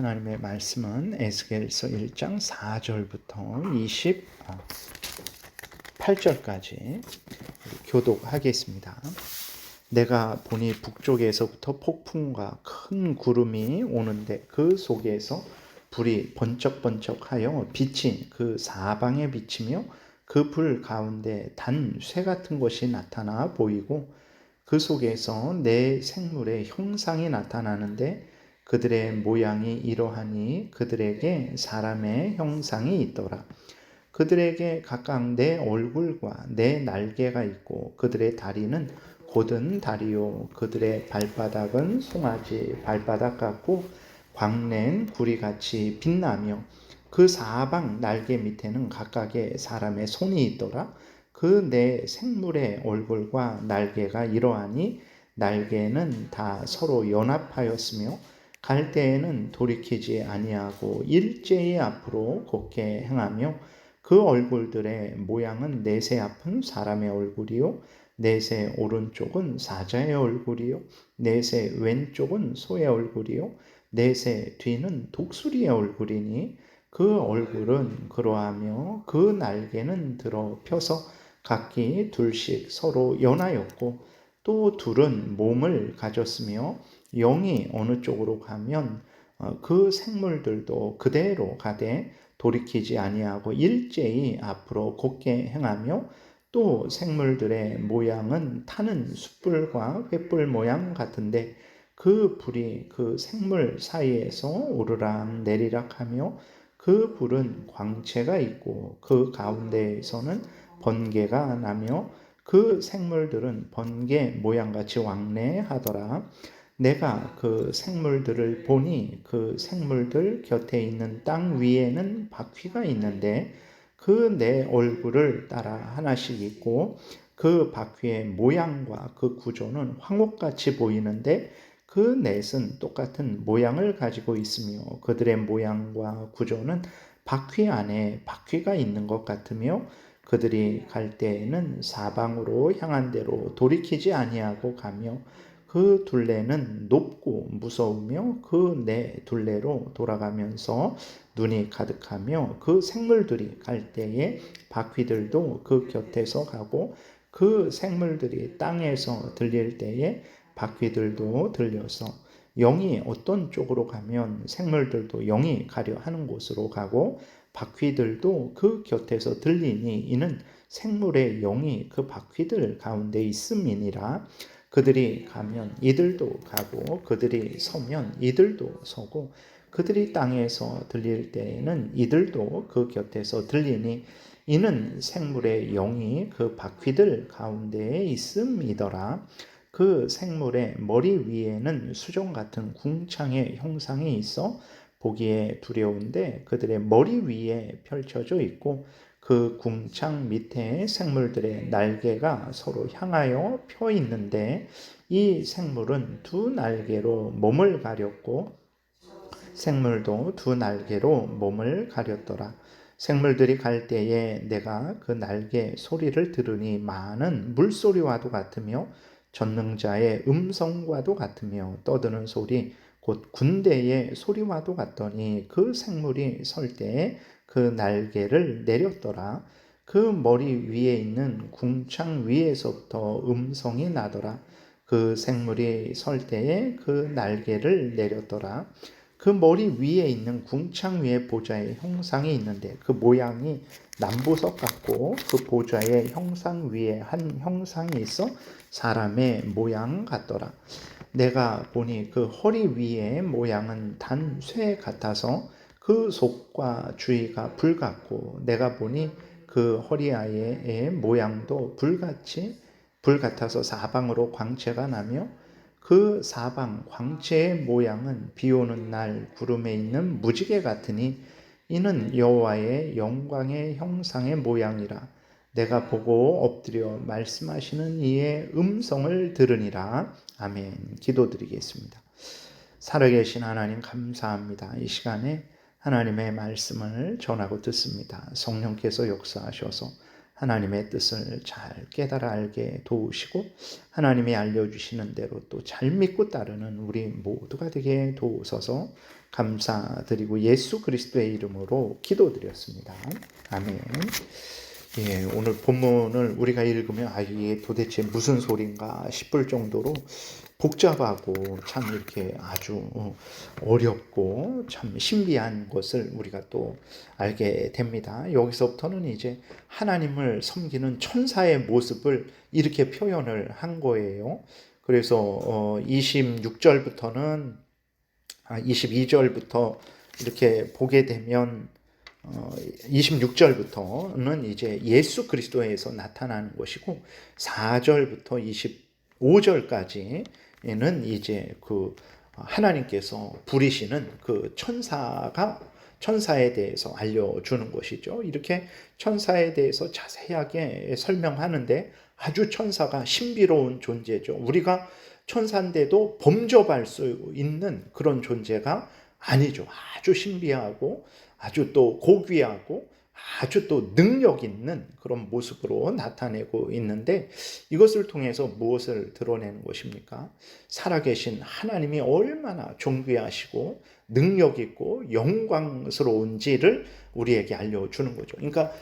하나님의 말씀은 에스겔서 1장 4절부터 28절까지 교독하겠습니다. 내가 보니 북쪽에서부터 폭풍과 큰 구름이 오는데 그 속에서 불이 번쩍번쩍하여 빛이 그 사방에 비치며 그 불 가운데 단 쇠 같은 것이 나타나 보이고 그 속에서 네 생물의 형상이 나타나는데 그들의 모양이 이러하니 그들에게 사람의 형상이 있더라. 그들에게 각각 네 얼굴과 네 날개가 있고 그들의 다리는 곧은 다리요 그들의 발바닥은 송아지 발바닥 같고 광낸 구리같이 빛나며 그 사방 날개 밑에는 각각의 사람의 손이 있더라. 그 네 생물의 얼굴과 날개가 이러하니 날개는 다 서로 연합하였으며 갈 때에는 돌이키지 아니하고 일제히 앞으로 곧게 행하며 그 얼굴들의 모양은 넷의 앞은 사람의 얼굴이요 넷의 오른쪽은 사자의 얼굴이요 넷의 왼쪽은 소의 얼굴이요 넷의 뒤는 독수리의 얼굴이니 그 얼굴은 그러하며 그 날개는 들어 펴서 각기 둘씩 서로 연하였고 또 둘은 몸을 가졌으며 영이 어느 쪽으로 가면 그 생물들도 그대로 가되 돌이키지 아니하고 일제히 앞으로 곧게 행하며 또 생물들의 모양은 타는 숯불과 횃불 모양 같은데 그 불이 그 생물 사이에서 오르락 내리락 하며 그 불은 광채가 있고 그 가운데에서는 번개가 나며 그 생물들은 번개 모양같이 왕래하더라. 내가 그 생물들을 보니 그 생물들 곁에 있는 땅 위에는 바퀴가 있는데 그 네 얼굴을 따라 하나씩 있고 그 바퀴의 모양과 그 구조는 황옥같이 보이는데 그 넷은 똑같은 모양을 가지고 있으며 그들의 모양과 구조는 바퀴 안에 바퀴가 있는 것 같으며 그들이 갈 때에는 사방으로 향한 대로 돌이키지 아니하고 가며 그 둘레는 높고 무서우며 그 네 둘레로 돌아가면서 눈이 가득하며 그 생물들이 갈 때에 바퀴들도 그 곁에서 가고 그 생물들이 땅에서 들릴 때에 바퀴들도 들려서 영이 어떤 쪽으로 가면 생물들도 영이 가려 하는 곳으로 가고 바퀴들도 그 곁에서 들리니 이는 생물의 영이 그 바퀴들 가운데 있음이니라. 그들이 가면 이들도 가고 그들이 서면 이들도 서고 그들이 땅에서 들릴 때에는 이들도 그 곁에서 들리니 이는 생물의 영이 그 바퀴들 가운데에 있음이더라. 그 생물의 머리 위에는 수정 같은 궁창의 형상이 있어 보기에 두려운데 그들의 머리 위에 펼쳐져 있고 그 궁창 밑에 생물들의 날개가 서로 향하여 펴 있는데 이 생물은 두 날개로 몸을 가렸고 생물도 두 날개로 몸을 가렸더라. 생물들이 갈 때에 내가 그 날개 소리를 들으니 많은 물소리와도 같으며 전능자의 음성과도 같으며 떠드는 소리 곧 군대의 소리와도 같더니 그 생물이 설 때에 그 날개를 내렸더라. 그 머리 위에 있는 궁창 위에서부터 음성이 나더라. 그 생물이 설 때에 그 날개를 내렸더라. 그 머리 위에 있는 궁창 위에 보좌의 형상이 있는데 그 모양이 남보석 같고 그 보좌의 형상 위에 한 형상이 있어 사람의 모양 같더라. 내가 보니 그 허리 위의 모양은 단 쇠 같아서 그 속과 주위가 불 같고 내가 보니 그 허리아의 모양도 불 같아서 사방으로 광채가 나며 그 사방 광채의 모양은 비 오는 날 구름에 있는 무지개 같으니 이는 여호와의 영광의 형상의 모양이라. 내가 보고 엎드려 말씀하시는 이의 음성을 들으니라. 아멘. 기도드리겠습니다. 살아계신 하나님 감사합니다. 이 시간에 하나님의 말씀을 전하고 듣습니다. 성령께서 역사하셔서 하나님의 뜻을 잘 깨달아 알게 도우시고 하나님이 알려주시는 대로 또 잘 믿고 따르는 우리 모두가 되게 도우소서. 감사드리고 예수 그리스도의 이름으로 기도드렸습니다. 아멘. 예, 오늘 본문을 우리가 읽으면 이게 도대체 무슨 소린가 싶을 정도로 복잡하고 참 이렇게 아주 어렵고 참 신비한 것을 우리가 또 알게 됩니다. 여기서부터는 이제 하나님을 섬기는 천사의 모습을 이렇게 표현을 한 거예요. 그래서 26절부터는 22절부터 이렇게 보게 되면 26절부터는 이제 예수 그리스도에서 나타나는 것이고 4절부터 25절까지는 이제 그 하나님께서 부리시는 그 천사에 대해서 알려주는 것이죠. 이렇게 천사에 대해서 자세하게 설명하는데 아주 천사가 신비로운 존재죠. 우리가 천사인데도 범접할 수 있는 그런 존재가 아니죠. 아주 신비하고 아주 또 고귀하고 아주 또 능력 있는 그런 모습으로 나타내고 있는데 이것을 통해서 무엇을 드러내는 것입니까? 살아계신 하나님이 얼마나 존귀하시고 능력 있고 영광스러운지를 우리에게 알려주는 거죠. 그러니까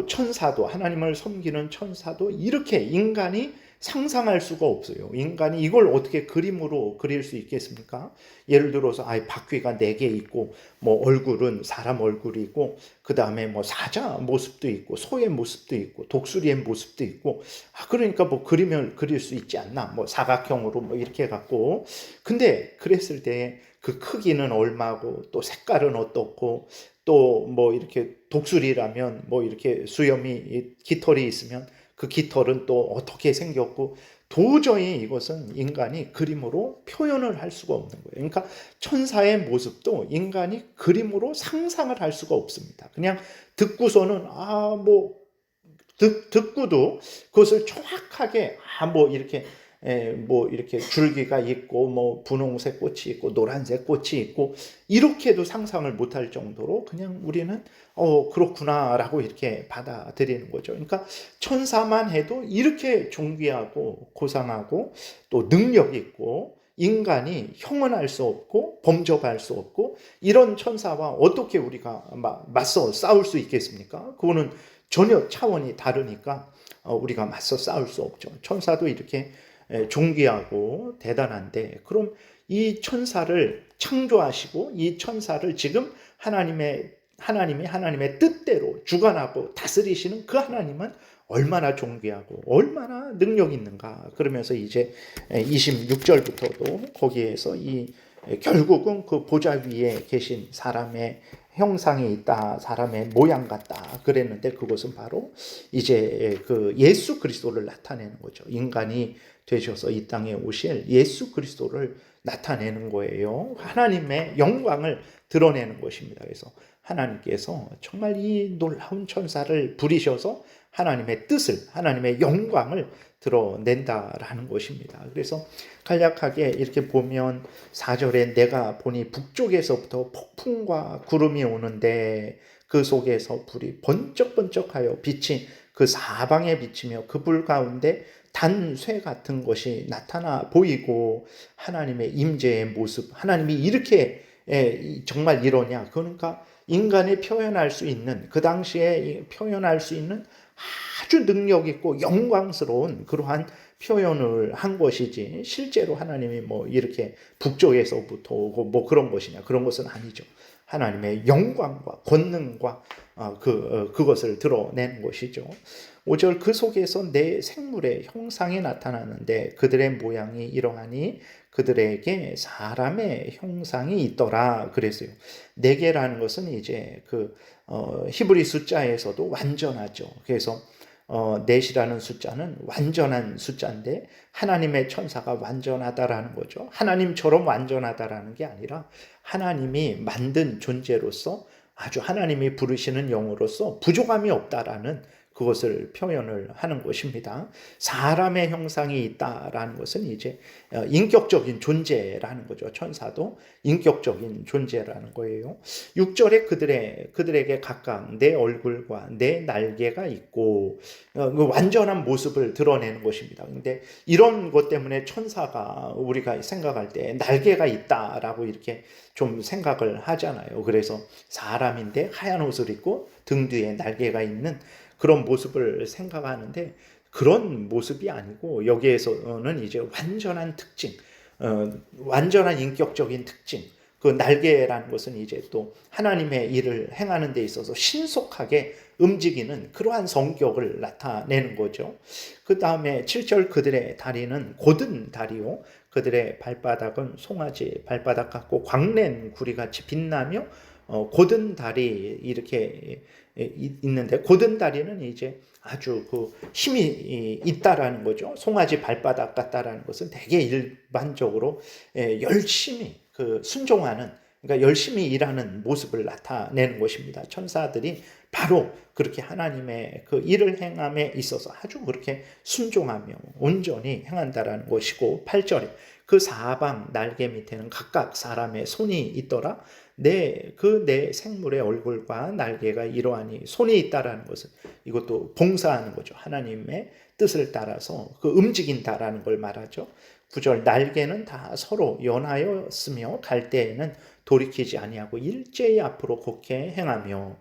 천사도, 하나님을 섬기는 천사도 이렇게 인간이 상상할 수가 없어요. 인간이 이걸 어떻게 그림으로 그릴 수 있겠습니까? 예를 들어서 바퀴가 4개 있고 뭐 얼굴은 사람 얼굴이 있고 그다음에 뭐 사자 모습도 있고 소의 모습도 있고 독수리의 모습도 있고 그러니까 뭐 그림을 그릴 수 있지 않나? 뭐 사각형으로 뭐 이렇게 해 갖고 근데 그랬을 때 그 크기는 얼마고 또 색깔은 어떻고 또 뭐 이렇게 독수리라면 뭐 이렇게 수염이 깃털이 있으면 그 깃털은 또 어떻게 생겼고 도저히 이것은 인간이 그림으로 표현을 할 수가 없는 거예요. 그러니까 천사의 모습도 인간이 그림으로 상상을 할 수가 없습니다. 그냥 듣고서는 듣고도 그것을 정확하게 뭐 이렇게 줄기가 있고 뭐 분홍색 꽃이 있고 노란색 꽃이 있고 이렇게도 상상을 못할 정도로 그냥 우리는 그렇구나라고 이렇게 받아들이는 거죠. 그러니까 천사만 해도 이렇게 존귀하고 고상하고 또 능력 있고 인간이 형언할 수 없고 범접할 수 없고 이런 천사와 어떻게 우리가 맞서 싸울 수 있겠습니까? 그거는 전혀 차원이 다르니까 우리가 맞서 싸울 수 없죠. 천사도 이렇게 존귀하고 대단한데 그럼 이 천사를 창조하시고 이 천사를 지금 하나님이 하나님의 뜻대로 주관하고 다스리시는 그 하나님은 얼마나 존귀하고 얼마나 능력 있는가. 그러면서 이제 26절부터도 거기에서 결국은 그 보좌 위에 계신 사람의 형상이 있다, 사람의 모양 같다 그랬는데 그것은 바로 이제 그 예수 그리스도를 나타내는 거죠. 인간이 되셔서 이 땅에 오실 예수 그리스도를 나타내는 거예요. 하나님의 영광을 드러내는 것입니다. 그래서 하나님께서 정말 이 놀라운 천사를 부리셔서 하나님의 뜻을, 하나님의 영광을 드러낸다라는 것입니다. 그래서 간략하게 이렇게 보면 4절에 내가 보니 북쪽에서부터 폭풍과 구름이 오는데 그 속에서 불이 번쩍번쩍하여 빛이 그 사방에 비치며 그 불 가운데 단쇠 같은 것이 나타나 보이고 하나님의 임재의 모습, 하나님이 이렇게 정말 이러냐? 그러니까 인간이 표현할 수 있는 그 당시에 표현할 수 있는 아주 능력 있고 영광스러운 그러한 표현을 한 것이지 실제로 하나님이 뭐 이렇게 북쪽에서부터 오고 뭐 그런 것이냐 그런 것은 아니죠. 하나님의 영광과 권능과 그것을 드러내는 것이죠. 5절 그 속에서 내 생물의 형상이 나타나는데 그들의 모양이 이러하니 그들에게 사람의 형상이 있더라 그랬어요. 4개라는 것은 이제 히브리 숫자에서도 완전하죠. 그래서 넷이라는 숫자는 완전한 숫자인데 하나님의 천사가 완전하다라는 거죠. 하나님처럼 완전하다라는 게 아니라 하나님이 만든 존재로서 아주 하나님이 부르시는 영으로서 부족함이 없다라는 그것을 표현을 하는 것입니다. 사람의 형상이 있다라는 것은 이제 인격적인 존재라는 거죠. 천사도 인격적인 존재라는 거예요. 6절에 그들에게 각각 내 얼굴과 내 날개가 있고 그 완전한 모습을 드러내는 것입니다. 근데 이런 것 때문에 천사가 우리가 생각할 때 날개가 있다라고 이렇게 좀 생각을 하잖아요. 그래서 사람인데 하얀 옷을 입고 등 뒤에 날개가 있는 그런 모습을 생각하는데 그런 모습이 아니고 여기에서는 이제 완전한 특징, 완전한 인격적인 특징, 그 날개라는 것은 이제 또 하나님의 일을 행하는 데 있어서 신속하게 움직이는 그러한 성격을 나타내는 거죠. 그 다음에 7절 그들의 다리는 곧은 다리요 그들의 발바닥은 송아지 발바닥 같고 광낸 구리같이 빛나며 곧은 다리 이렇게 있는데 곧은 다리는 이제 아주 그 힘이 있다라는 거죠. 송아지 발바닥 같다라는 것은 되게 일반적으로 열심히 그 순종하는 그러니까 열심히 일하는 모습을 나타내는 것입니다. 천사들이 바로 그렇게 하나님의 그 일을 행함에 있어서 아주 그렇게 순종하며 온전히 행한다라는 것이고 8절에 그 사방 날개 밑에는 각각 사람의 손이 있더라. 내 생물의 얼굴과 날개가 이러하니 손이 있다라는 것은 이것도 봉사하는 거죠. 하나님의 뜻을 따라서 그 움직인다라는 걸 말하죠. 9절 날개는 다 서로 연하였으며 갈 때에는 돌이키지 아니하고 일제히 앞으로 곧게 행하며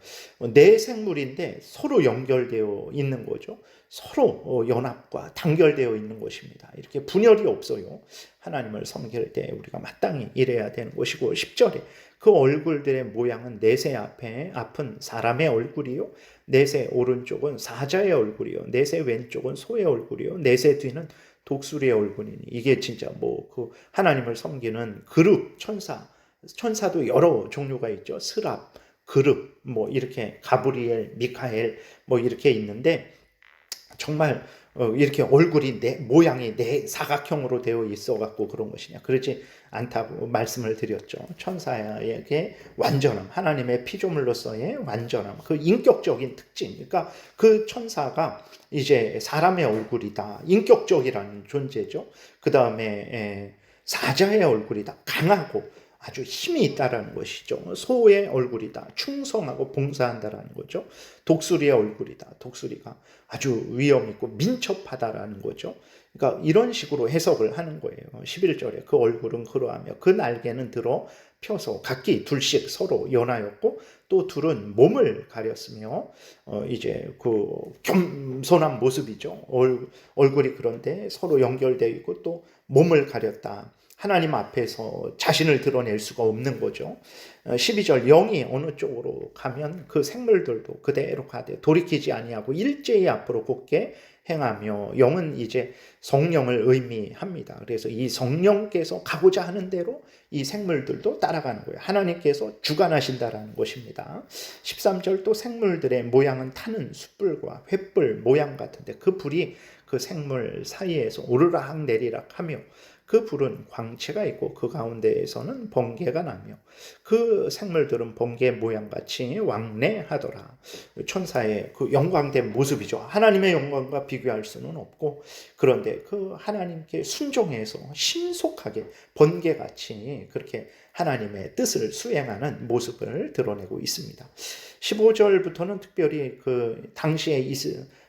내 생물인데 서로 연결되어 있는 거죠. 서로 연합과 단결되어 있는 것입니다. 이렇게 분열이 없어요. 하나님을 섬길 때 우리가 마땅히 일해야 되는 것이고 10절에 그 얼굴들의 모양은 넷의 앞은 사람의 얼굴이요 넷의 오른쪽은 사자의 얼굴이요 넷의 왼쪽은 소의 얼굴이요 넷의 뒤는 독수리의 얼굴이니 이게 진짜 뭐 그 하나님을 섬기는 그룹 천사도 여러 종류가 있죠. 스랍, 그룹 뭐 이렇게 가브리엘, 미카엘 뭐 이렇게 있는데 정말 이렇게 얼굴이 모양이 사각형으로 되어 있어 갖고 그런 것이냐 그렇지 않다고 말씀을 드렸죠. 천사에게 완전함 하나님의 피조물로서의 완전함 그 인격적인 특징 그러니까 그 천사가 이제 사람의 얼굴이다 인격적이라는 존재죠. 그 다음에 사자의 얼굴이다 강하고 아주 힘이 있다라는 것이죠. 소의 얼굴이다. 충성하고 봉사한다라는 거죠. 독수리의 얼굴이다. 독수리가 아주 위험 있고 민첩하다라는 거죠. 그러니까 이런 식으로 해석을 하는 거예요. 11절에 그 얼굴은 그러하며 그 날개는 들어 펴서 각기 둘씩 서로 연하였고 또 둘은 몸을 가렸으며 이제 그 겸손한 모습이죠. 얼굴이 그런데 서로 연결되어 있고 또 몸을 가렸다. 하나님 앞에서 자신을 드러낼 수가 없는 거죠. 12절 영이 어느 쪽으로 가면 그 생물들도 그대로 가되 돌이키지 아니하고 일제히 앞으로 곧게 행하며 영은 이제 성령을 의미합니다. 그래서 이 성령께서 가고자 하는 대로 이 생물들도 따라가는 거예요. 하나님께서 주관하신다라는 것입니다. 13절 또 생물들의 모양은 타는 숯불과 횃불 모양 같은데 그 불이 그 생물 사이에서 오르락 내리락 하며 그 불은 광채가 있고 그 가운데에서는 번개가 나며 그 생물들은 번개 모양같이 왕래하더라. 천사의 그 영광된 모습이죠. 하나님의 영광과 비교할 수는 없고 그런데 그 하나님께 순종해서 신속하게 번개같이 그렇게 하나님의 뜻을 수행하는 모습을 드러내고 있습니다. 15절부터는 특별히 그 당시에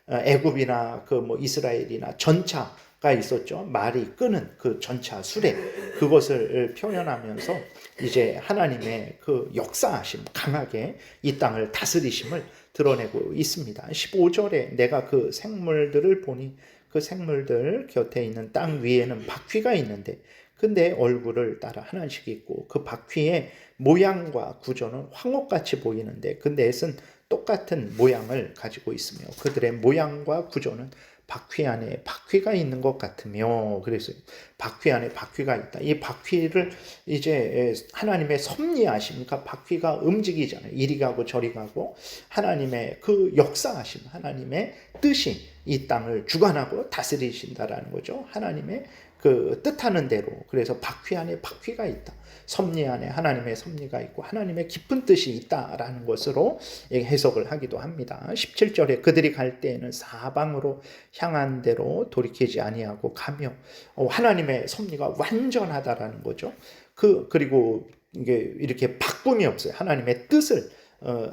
애굽이나 그 뭐 이스라엘이나 전차가 있었죠. 말이 끄는 그 전차 수레 그것을 표현하면서 이제 하나님의 그 역사하심 강하게 이 땅을 다스리심을 드러내고 있습니다. 15절에 내가 그 생물들을 보니 그 생물들 곁에 있는 땅 위에는 바퀴가 있는데 근데 얼굴을 따라 하나씩 있고 그 바퀴의 모양과 구조는 황옥같이 보이는데 그 넷은 똑같은 모양을 가지고 있으며 그들의 모양과 구조는 바퀴 안에 바퀴가 있는 것 같으며 그래서 바퀴 안에 바퀴가 있다. 이 바퀴를 이제 하나님의 섭리하심, 그러니까 바퀴가 움직이잖아요. 이리 가고 저리 가고 하나님의 그 역사하심, 하나님의 뜻이 이 땅을 주관하고 다스리신다라는 거죠. 하나님의 그 뜻하는 대로, 그래서 바퀴 안에 바퀴가 있다, 섭리 안에 하나님의 섭리가 있고 하나님의 깊은 뜻이 있다라는 것으로 해석을 하기도 합니다. 17절에 그들이 갈 때에는 사방으로 향한 대로 돌이키지 아니하고 가며, 하나님의 섭리가 완전하다라는 거죠. 그리고 이게 이렇게 바꿈이 없어요. 하나님의 뜻을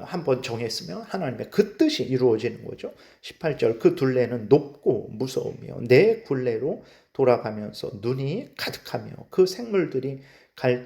한번 정했으면 하나님의 그 뜻이 이루어지는 거죠. 18절 그 둘레는 높고 무서우며 내 굴레로 돌아가면서 눈이 가득하며, 그 생물들이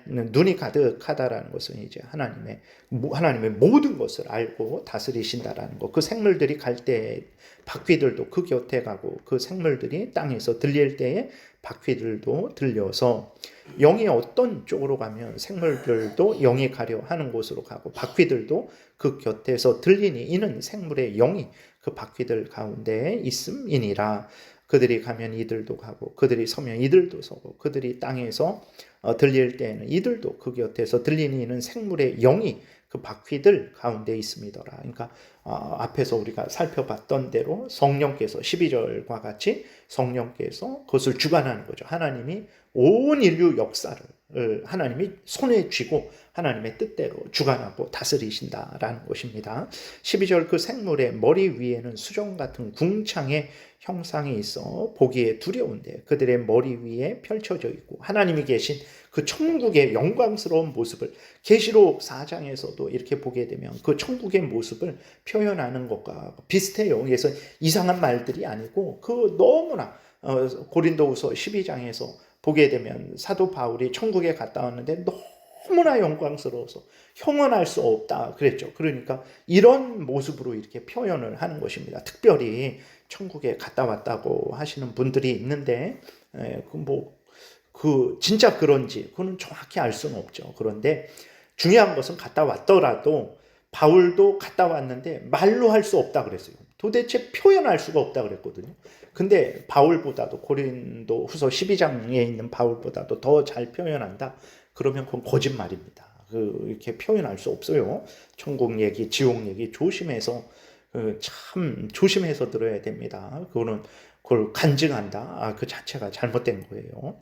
눈이 가득하다라는 것은 이제 하나님의 모든 것을 알고 다스리신다라는 것. 그 생물들이 갈 때 바퀴들도 그 곁에 가고, 그 생물들이 땅에서 들릴 때에 바퀴들도 들려서, 영이 어떤 쪽으로 가면 생물들도 영이 가려 하는 곳으로 가고 바퀴들도 그 곁에서 들리니 이는 생물의 영이 그 바퀴들 가운데 있음이니라. 그들이 가면 이들도 가고 그들이 서면 이들도 서고 그들이 땅에서 들릴 때에는 이들도 그 곁에서 들리니 이는 생물의 영이 그 바퀴들 가운데 있습니다라. 그러니까 앞에서 우리가 살펴봤던 대로 성령께서 12절과 같이 성령께서 그것을 주관하는 거죠. 하나님이 온 인류 역사를 하나님이 손에 쥐고 하나님의 뜻대로 주관하고 다스리신다라는 것입니다. 12절 그 생물의 머리 위에는 수정 같은 궁창의 형상이 있어 보기에 두려운데 그들의 머리 위에 펼쳐져 있고, 하나님이 계신 그 천국의 영광스러운 모습을 계시록 4장에서도 이렇게 보게 되면 그 천국의 모습을 표현하는 것과 비슷해요. 그래서 이상한 말들이 아니고 그 너무나 고린도후서 12장에서 보게 되면 사도 바울이 천국에 갔다 왔는데 너무나 영광스러워서 형언할 수 없다 그랬죠. 그러니까 이런 모습으로 이렇게 표현을 하는 것입니다. 특별히 천국에 갔다 왔다고 하시는 분들이 있는데 진짜 그런지 그거는 정확히 알 수는 없죠. 그런데 중요한 것은 갔다 왔더라도 바울도 갔다 왔는데 말로 할 수 없다 그랬어요. 도대체 표현할 수가 없다 그랬거든요. 근데 바울보다도, 고린도 후서 12장에 있는 바울보다도 더 잘 표현한다 그러면 그건 거짓말입니다. 이렇게 표현할 수 없어요. 천국 얘기, 지옥 얘기 조심해서, 참 조심해서 들어야 됩니다. 그걸 간증한다, 그 자체가 잘못된 거예요.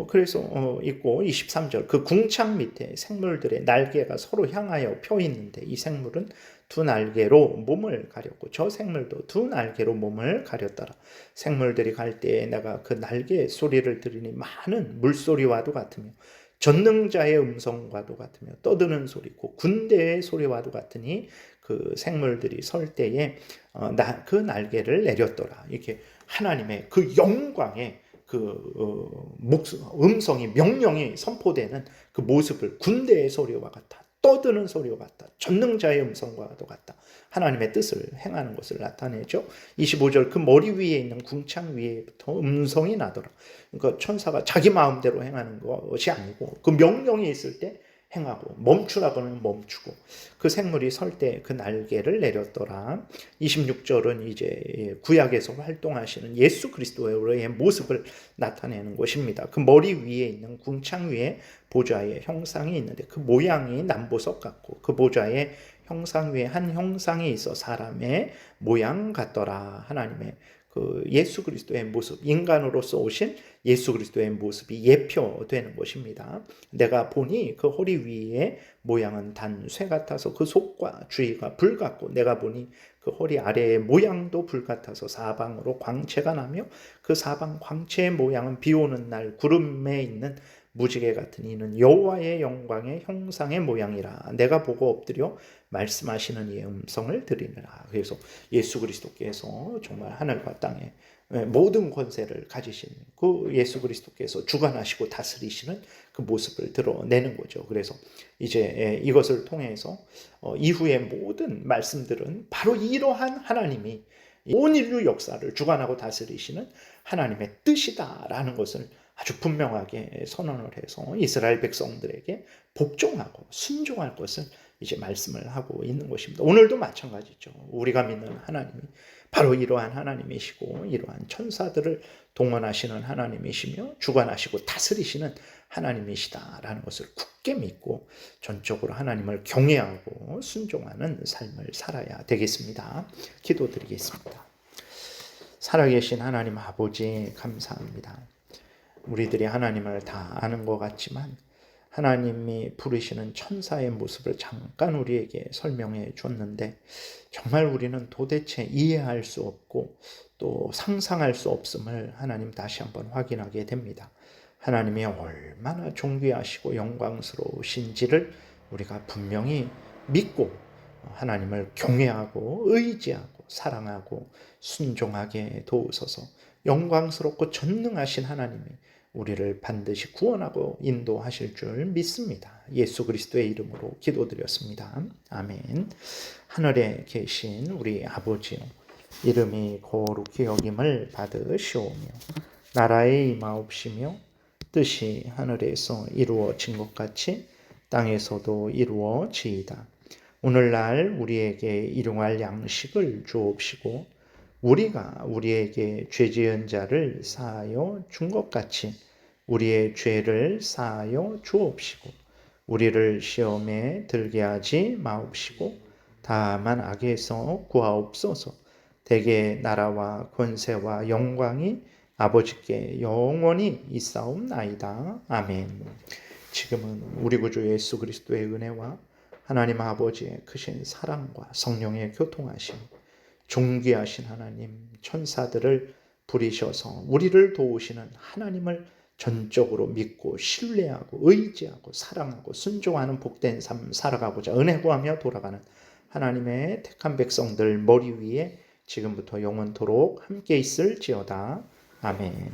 그래서 있고 23절 그 궁창 밑에 생물들의 날개가 서로 향하여 펴 있는데 이 생물은 두 날개로 몸을 가렸고 저 생물도 두 날개로 몸을 가렸더라. 생물들이 갈 때에 내가 그 날개 소리를 들으니 많은 물소리와도 같으며 전능자의 음성과도 같으며 떠드는 소리고 군대의 소리와도 같으니 그 생물들이 설 때에 그 날개를 내렸더라. 이렇게 하나님의 그 영광의 음성이, 명령이 선포되는 그 모습을 군대의 소리와 같아, 떠드는 소리와 같다, 전능자의 음성과도 같다, 하나님의 뜻을 행하는 것을 나타내죠. 25절 그 머리 위에 있는 궁창 위에부터 음성이 나더라. 그러니까 천사가 자기 마음대로 행하는 것이 아니고 그 명령이 있을 때 행하고, 멈추라고 하면 멈추고, 그 생물이 설 때 그 날개를 내렸더라. 26절은 이제 구약에서 활동하시는 예수 그리스도의 모습을 나타내는 것입니다. 그 머리 위에 있는 궁창 위에 보좌의 형상이 있는데 그 모양이 남보석 같고 그 보좌의 형상 위에 한 형상이 있어 사람의 모양 같더라. 하나님의 그 예수 그리스도의 모습, 인간으로서 오신 예수 그리스도의 모습이 예표되는 것입니다. 내가 보니 그 허리 위에 모양은 단 쇠 같아서 그 속과 주위가 불 같고 내가 보니 그 허리 아래의 모양도 불 같아서 사방으로 광채가 나며 그 사방 광채의 모양은 비 오는 날 구름에 있는 무지개 같은 이는 여호와의 영광의 형상의 모양이라. 내가 보고 엎드려 말씀하시는 이의 음성을 들으리라. 그래서 예수 그리스도께서 정말 하늘과 땅에 모든 권세를 가지신 그 예수 그리스도께서 주관하시고 다스리시는 그 모습을 드러내는 거죠. 그래서 이제 이것을 통해서 이후의 모든 말씀들은 바로 이러한 하나님이 온 인류 역사를 주관하고 다스리시는 하나님의 뜻이다라는 것을 아주 분명하게 선언을 해서 이스라엘 백성들에게 복종하고 순종할 것을 이제 말씀을 하고 있는 것입니다. 오늘도 마찬가지죠. 우리가 믿는 하나님이 바로 이러한 하나님이시고 이러한 천사들을 동원하시는 하나님이시며 주관하시고 다스리시는 하나님이시다라는 것을 굳게 믿고 전적으로 하나님을 경외하고 순종하는 삶을 살아야 되겠습니다. 기도드리겠습니다. 살아계신 하나님 아버지 감사합니다. 우리들이 하나님을 다 아는 것 같지만 하나님이 부르시는 천사의 모습을 잠깐 우리에게 설명해 줬는데 정말 우리는 도대체 이해할 수 없고 또 상상할 수 없음을 하나님 다시 한번 확인하게 됩니다. 하나님이 얼마나 존귀하시고 영광스러우신지를 우리가 분명히 믿고 하나님을 경외하고 의지하고 사랑하고 순종하게 도우소서. 영광스럽고 전능하신 하나님이 우리를 반드시 구원하고 인도하실 줄 믿습니다. 예수 그리스도의 이름으로 기도드렸습니다. 아멘. 하늘에 계신 우리 아버지요, 이름이 거룩히 여김을 받으시오며 나라의 임하옵시며 뜻이 하늘에서 이루어진 것 같이 땅에서도 이루어지이다. 오늘날 우리에게 일용할 양식을 주옵시고 우리가 우리에게 죄 지은 자를 사하여 준 것 같이 우리의 죄를 사하여 주옵시고 우리를 시험에 들게 하지 마옵시고 다만 악에서 구하옵소서. 대개 나라와 권세와 영광이 아버지께 영원히 있사옵나이다. 아멘. 지금은 우리 구주 예수 그리스도의 은혜와 하나님 아버지의 크신 사랑과 성령의 교통하심, 존귀하신 하나님, 천사들을 부리셔서 우리를 도우시는 하나님을 전적으로 믿고 신뢰하고 의지하고 사랑하고 순종하는 복된 삶 살아가고자 은혜 구하며 돌아가는 하나님의 택한 백성들 머리 위에 지금부터 영원토록 함께 있을지어다. 아멘.